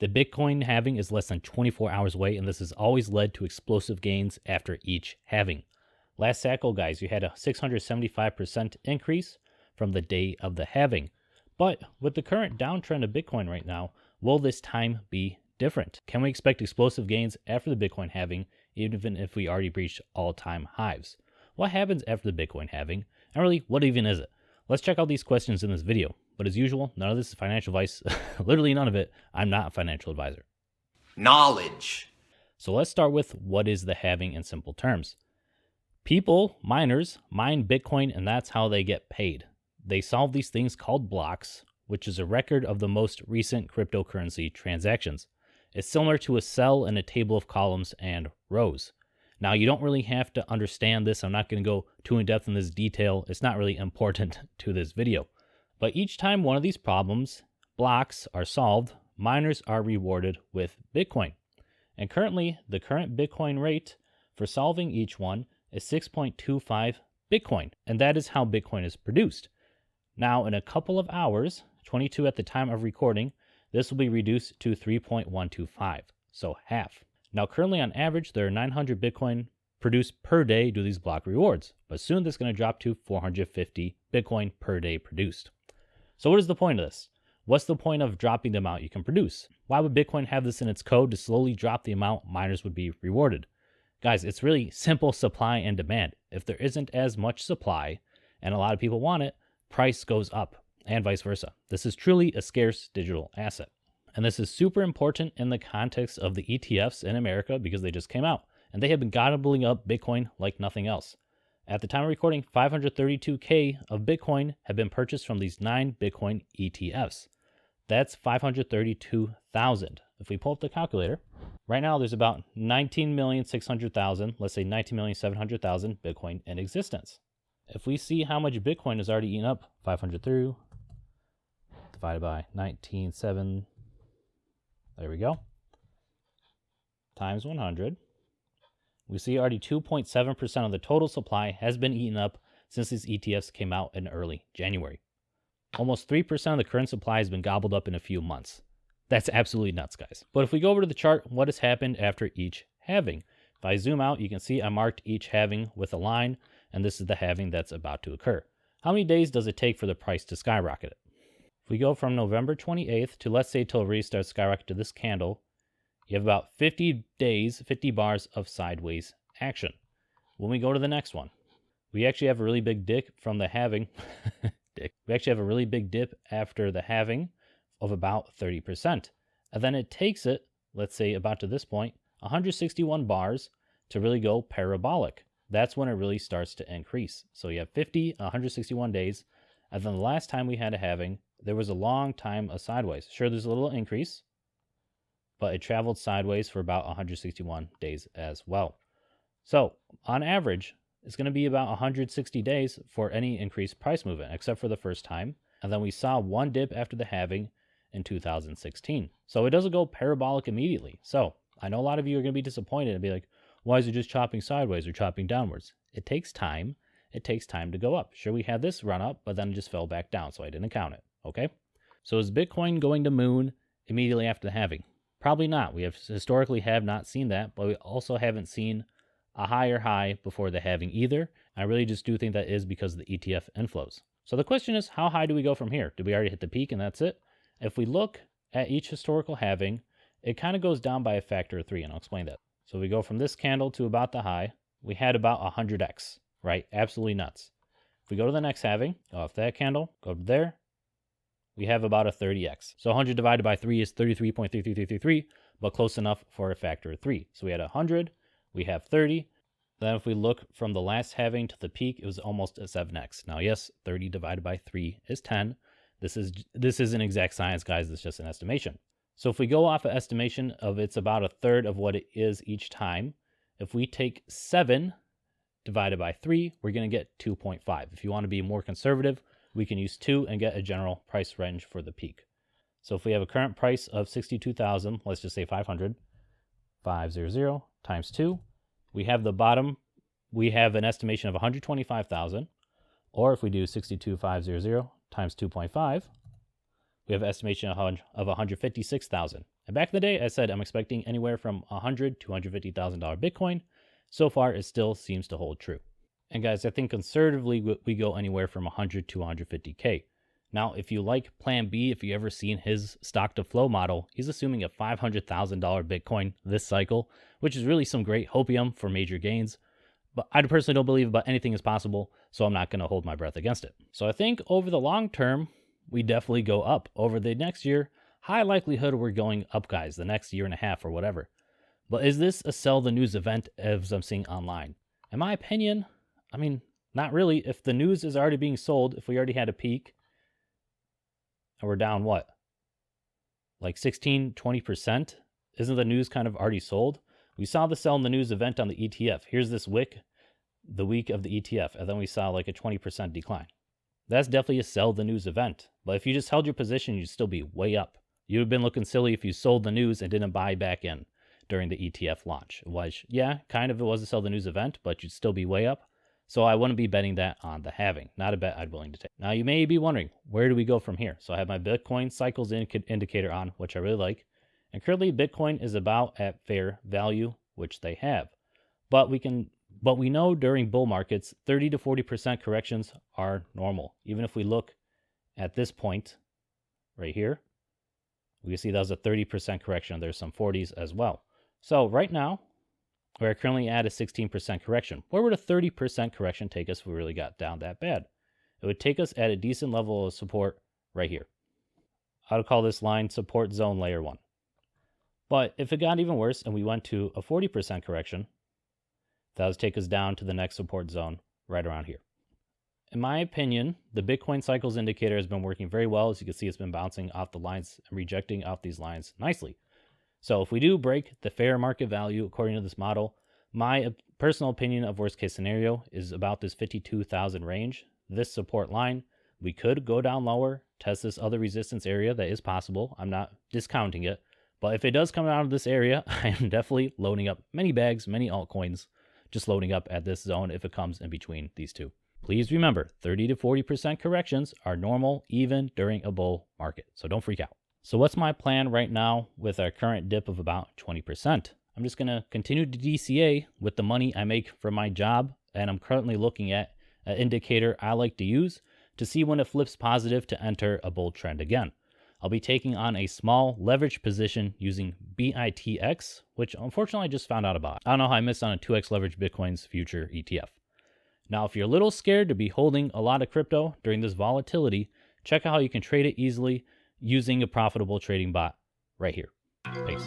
The Bitcoin halving is less than 24 hours away, and this has always led to explosive gains after each halving. Last cycle, guys, you had a 675% increase from the day of the halving. But with the current downtrend of Bitcoin right now, will this time be different? Can we expect explosive gains after the Bitcoin halving, even if we already breached all-time highs? What happens after the Bitcoin halving? And really, what even is it? Let's check out these questions in this video. But as usual, none of this is financial advice. Literally none of it. I'm not a financial advisor. Knowledge. So let's start with what is the halving in simple terms. People, miners, mine Bitcoin, and that's how they get paid. They solve these things called blocks, which is a record of the most recent cryptocurrency transactions. It's similar to a cell in a table of columns and rows. Now, you don't really have to understand this. I'm not going to go too in depth in this detail. It's not really important to this video. But each time one of these blocks are solved, miners are rewarded with Bitcoin. And currently, the current Bitcoin rate for solving each one is 6.25 Bitcoin. And that is how Bitcoin is produced. Now, in a couple of hours, 22 at the time of recording, this will be reduced to 3.125, so half. Now, currently on average, there are 900 Bitcoin produced per day due to these block rewards. But soon this is going to drop to 450 Bitcoin per day produced. So what is the point of this? What's the point of dropping the amount you can produce? Why would Bitcoin have this in its code to slowly drop the amount miners would be rewarded? Guys, it's really simple supply and demand. If there isn't as much supply and a lot of people want it, price goes up and vice versa. This is truly a scarce digital asset. And this is super important in the context of the ETFs in America because they just came out and they have been gobbling up Bitcoin like nothing else. At the time of recording, 532K of Bitcoin have been purchased from these 9 Bitcoin ETFs. That's 532,000. If we pull up the calculator, right now there's about 19,600,000, let's say 19,700,000 Bitcoin in existence. If we see how much Bitcoin is already eaten up, 503 divided by 19.7, there we go, times 100. We see already 2.7% of the total supply has been eaten up since these ETFs came out in early January. Almost 3% of the current supply has been gobbled up in a few months. That's absolutely nuts, guys. But if we go over to the chart, what has happened after each halving? If I zoom out, you can see I marked each halving with a line, and this is the halving that's about to occur. How many days does it take for the price to skyrocket it? If we go from November 28th to, let's say, till it really starts skyrocketing to this candle, you have about 50 days, 50 bars of sideways action. When we go to the next one, we actually have a really big dip from the halving. We actually have a really big dip after the halving of about 30%. And then it takes it, let's say about to this point, 161 bars to really go parabolic. That's when it really starts to increase. So you have 50, 161 days. And then the last time we had a halving, there was a long time of sideways. Sure, there's a little increase, but it traveled sideways for about 161 days as well. So on average, it's going to be about 160 days for any increased price movement, except for the first time. And then we saw one dip after the halving in 2016. So it doesn't go parabolic immediately. So I know a lot of you are going to be disappointed and be like, why is it just chopping sideways or chopping downwards? It takes time. It takes time to go up. Sure, we had this run up, but then it just fell back down, so I didn't count it. Okay? So is Bitcoin going to moon immediately after the halving? Probably not. We have historically have not seen that, but we also haven't seen a higher high before the halving either. I really just do think that is because of the ETF inflows. So the question is, how high do we go from here? Did we already hit the peak and that's it? If we look at each historical halving, it kind of goes down by a factor of 3, and I'll explain that. So we go from this candle to about the high. We had about 100x, right? Absolutely nuts. If we go to the next halving, go off that candle, go to there, we have about a 30x. So 100 divided by 3 is 33.33333, but close enough for a factor of 3. So we had 100, we have 30. Then if we look from the last halving to the peak, it was almost a 7x. Now, yes, 30 divided by 3 is 10. This isn't exact science, guys. It's just an estimation. So if we go off an estimation of it's about a third of what it is each time, if we take 7 divided by 3, we're going to get 2.5. If you want to be more conservative, we can use 2 and get a general price range for the peak. So if we have a current price of 62,000, let's just say 500, 500 times 2, we have the bottom, we have an estimation of 125,000, or if we do 62,500 times 2.5, we have an estimation of 156,000. And back in the day, I said I'm expecting anywhere from $100,000 to $150,000 Bitcoin. So far, it still seems to hold true. And guys, I think conservatively, we go anywhere from 100 to 150K. Now, if you like Plan B, if you ever seen his stock to flow model, he's assuming a $500,000 Bitcoin this cycle, which is really some great hopium for major gains. But I personally don't believe about anything is possible, so I'm not going to hold my breath against it. So I think over the long term, we definitely go up. Over the next year, high likelihood we're going up, guys, the next year and a half or whatever. But is this a sell the news event as I'm seeing online? In my opinion, I mean, not really. If the news is already being sold, if we already had a peak, and we're down what? Like 16, 20%? Isn't the news kind of already sold? We saw the sell in the news event on the ETF. Here's this wick, the week of the ETF, and then we saw like a 20% decline. That's definitely a sell the news event. But if you just held your position, you'd still be way up. You'd have been looking silly if you sold the news and didn't buy back in during the ETF launch. It was, yeah, kind of it was a sell the news event, but you'd still be way up. So I wouldn't be betting that on the halving. Not a bet I'd willing to take. Now you may be wondering, where do we go from here? So I have my Bitcoin cycles indicator on, which I really like. And currently Bitcoin is about at fair value, which they have. But we know during bull markets, 30 to 40% corrections are normal. Even if we look at this point right here, we can see that was a 30% correction. There's some 40s as well. So right now, we're currently at a 16% correction. Where would a 30% correction take us if we really got down that bad? It would take us at a decent level of support right here. I would call this line support zone layer 1. But if it got even worse and we went to a 40% correction, that would take us down to the next support zone right around here. In my opinion, the Bitcoin cycles indicator has been working very well. As you can see, it's been bouncing off the lines and rejecting off these lines nicely. So if we do break the fair market value according to this model, my personal opinion of worst case scenario is about this 52,000 range. This support line, we could go down lower, test this other resistance area. That is possible. I'm not discounting it. But if it does come out of this area, I am definitely loading up many bags, many altcoins, just loading up at this zone if it comes in between these two. Please remember, 30 to 40% corrections are normal even during a bull market. So don't freak out. So what's my plan right now with our current dip of about 20%? I'm just going to continue to DCA with the money I make from my job. And I'm currently looking at an indicator I like to use to see when it flips positive to enter a bull trend again. I'll be taking on a small leverage position using BITX, which unfortunately I just found out about. I don't know how I missed on a 2x leverage Bitcoin's future ETF. Now, if you're a little scared to be holding a lot of crypto during this volatility, check out how you can trade it easily using a profitable trading bot right here. Peace.